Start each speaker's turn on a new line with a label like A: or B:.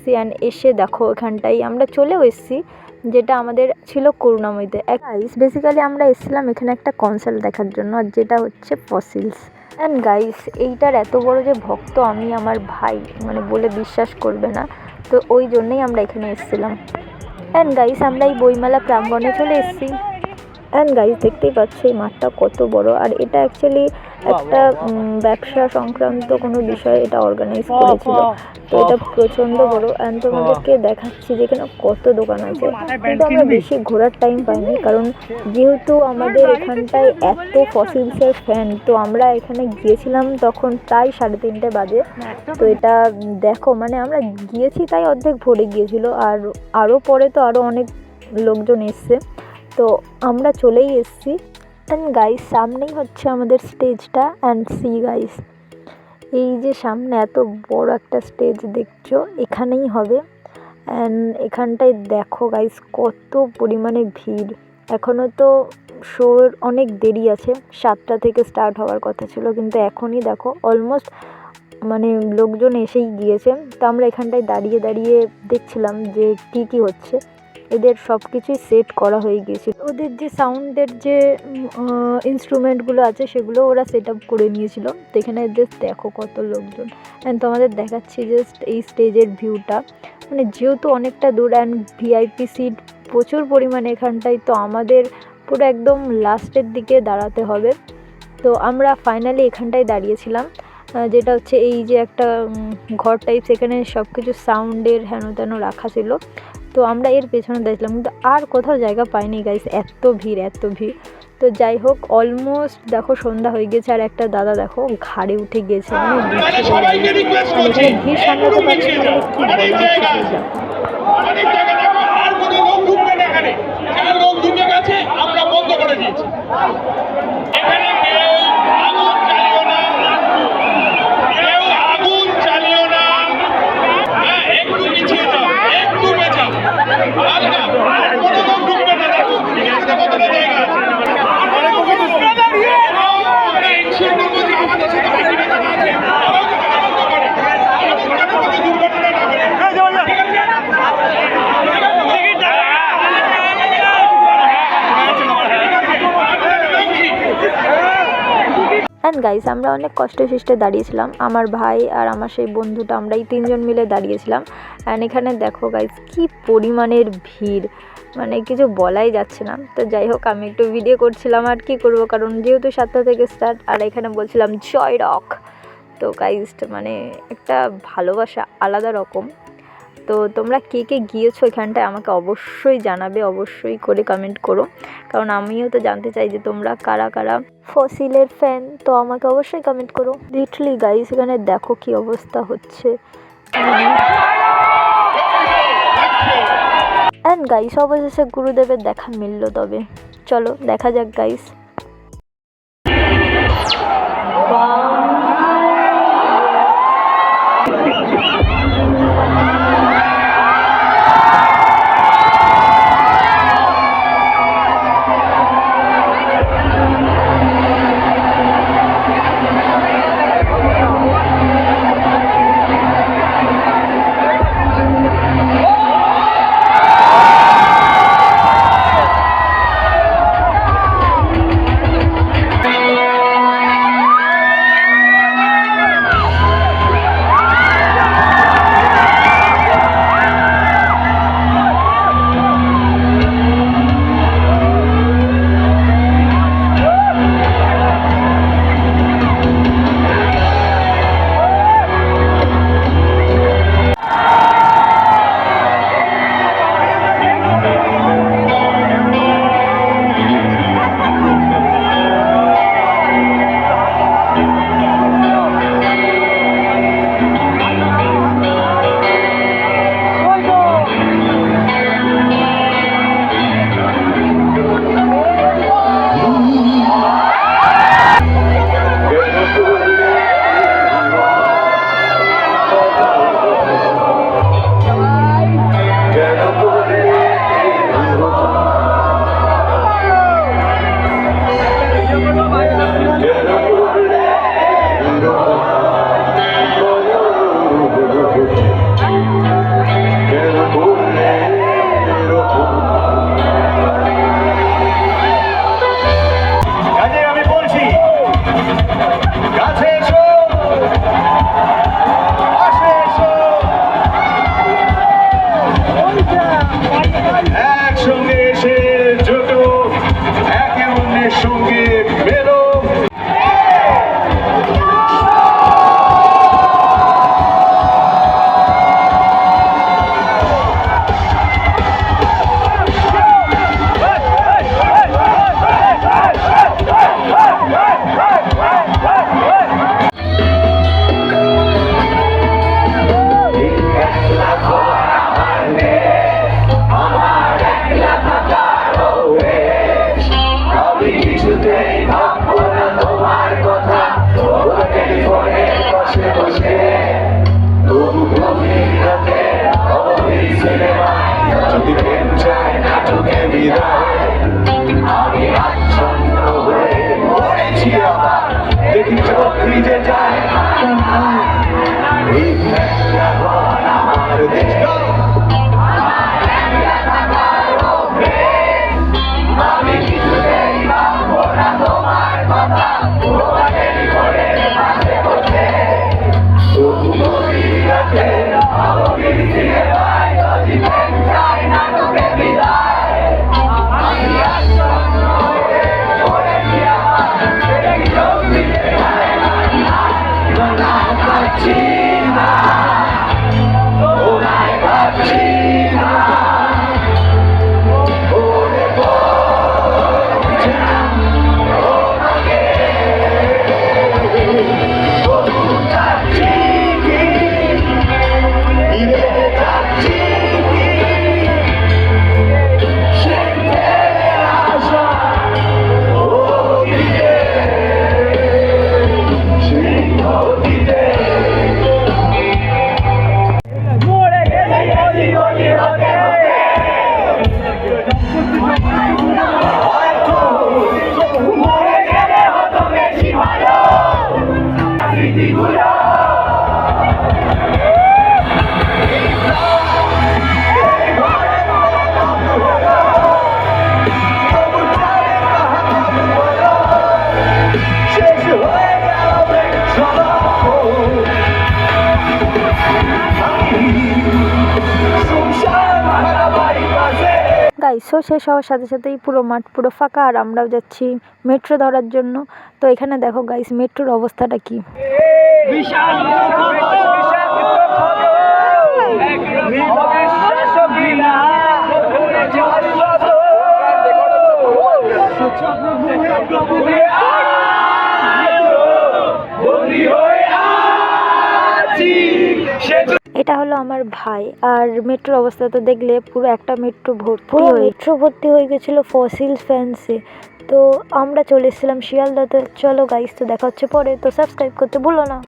A: এসেছি। অ্যান্ড এসে দেখো এখানটাই আমরা চলেও এসেছি, যেটা আমাদের ছিল করুণাময়ীতে। গাইস বেসিক্যালি আমরা এসেছিলাম এখানে একটা কনসার্ট দেখার জন্য, আর যেটা হচ্ছে ফসিলস। অ্যান্ড গাইস এইটার এত বড় যে ভক্ত আমি, আমার ভাই মানে বলে বিশ্বাস করবে না। তো ওই জন্যই আমরা এখানে এসেছিলাম। অ্যান্ড গাইস আমরা এই বইমেলা প্রাঙ্গণে চলে এসেছি। অ্যান্ড গাইস দেখতেই পাচ্ছ এই মাঠটা কত বড়, আর এটা অ্যাকচুয়ালি একটা ব্যবসা সংক্রান্ত কোনো বিষয় এটা অর্গানাইজ করেছিল। তো এটা প্রচণ্ড বড়। অ্যান্ড তোমাদেরকে দেখাচ্ছি যে এখানে কত দোকান আছে, কিন্তু আমরা বেশি ঘোরার টাইম পাইনি, কারণ যেহেতু আমাদের এখানটায় এত ফসিলসের ফ্যান, তো আমরা এখানে গিয়েছিলাম তখন প্রায় 3:30 বাজে। তো এটা দেখো মানে আমরা গিয়েছি তাই অর্ধেক ভরে গিয়েছিল, আর আরও পরে তো আরও অনেক লোকজন এসছে, তো আমরা চলেই এসেছি। অ্যান্ড গাইস সামনেই হচ্ছে আমাদের স্টেজটা। অ্যান্ড সি গাইস এই যে সামনে এত বড় একটা স্টেজ দেখছো, এখানেই হবে। অ্যান্ড এখানটায় দেখো গাইস কত পরিমাণে ভিড়। এখনও তো শোর অনেক দেরি আছে, 7টা থেকে স্টার্ট হওয়ার কথা ছিল, কিন্তু এখনই দেখো অলমোস্ট মানে লোকজন এসেই গিয়েছে। তো আমরা এখানটায় দাঁড়িয়ে দাঁড়িয়ে দেখছিলাম যে কী হচ্ছে। এদের সব কিছুই সেট করা হয়ে গিয়েছিল, ওদের যে সাউন্ডের যে ইনস্ট্রুমেন্টগুলো আছে সেগুলো ওরা সেট আপ করে নিয়েছিল। তো এখানে জাস্ট দেখো কত লোকজন। অ্যান্ড তোমাদের দেখাচ্ছি জাস্ট এই স্টেজের ভিউটা, মানে যেহেতু অনেকটা দূর অ্যান্ড ভিআইপি সিট প্রচুর পরিমাণে এখানটায়, তো আমাদের পুরো একদম লাস্টের দিকে দাঁড়াতে হবে। তো আমরা ফাইনালি এখানটায় দাঁড়িয়েছিলাম, যেটা হচ্ছে এই যে একটা ঘর টাইপ, সেখানে সব কিছু সাউন্ডের হেন তেন রাখা ছিল। তো আমরা এর পেছনে দেখলাম, কিন্তু আর কোথাও জায়গা পাইনি গাইস, এত ভিড় এত ভিড়। তো যাই হোক অলমোস্ট দেখো সন্ধ্যা হয়ে গেছে, আর একটা দাদা দেখো ঘাড়ে উঠে গেছে, মানে এখানে ভিড় সামলাতে পারছি না বলে কি অ্যান্ড গাইস আমরা অনেক কষ্টে সৃষ্টে দাঁড়িয়েছিলাম, আমার ভাই আর আমার সেই বন্ধুটা, আমরা এই 3জন মিলে দাঁড়িয়েছিলাম। অ্যান্ড এখানে দেখো গাইস কি পরিমাণের ভিড়, মানে কিছু বলাই যাচ্ছে না। তো যাই হোক আমি একটু ভিডিও করছিলাম, আর কি করব, কারণ যেহেতু 7টা থেকে স্টার্ট, আর এখানে বলছিলাম জয় রক। তো গাইস মানে একটা ভালোবাসা আলাদা রকম। তো তোমরা কে কে গিয়েছো এখানটায় আমাকে অবশ্যই জানাবে, অবশ্যই করে কমেন্ট করো, কারণ আমিও তো জানতে চাই যে তোমরা কারা কারা ফসিলের ফ্যান। তো আমাকে অবশ্যই কমেন্ট করো। লিটারালি গাইস এখানে দেখো কি অবস্থা হচ্ছে। অ্যান্ড গাইস অবশেষে গুরুদেবের দেখা মিলল, তবে চলো দেখা যাক গাইস। গাইস শো শেষ হওয়ার সাথে সাথেই পুরো মাঠ পুরো ফাঁকা, আর আমরাও যাচ্ছি মেট্রো ধরার জন্য। তো এখানে দেখো গাইস মেট্রোর অবস্থাটা কি। এটা হলো আমার ভাই, আর মেট্রোর অবস্থা তো দেখলে পুরো একটা মেট্রো ভর্তি হয়ে গেছিলো ফসিলস ফ্যান্সে। তো আমরা চলে এসেছিলাম শিয়ালদাতে। চলো গাইস, তো দেখা হচ্ছে পরে, তো সাবস্ক্রাইব করতে ভুলো না।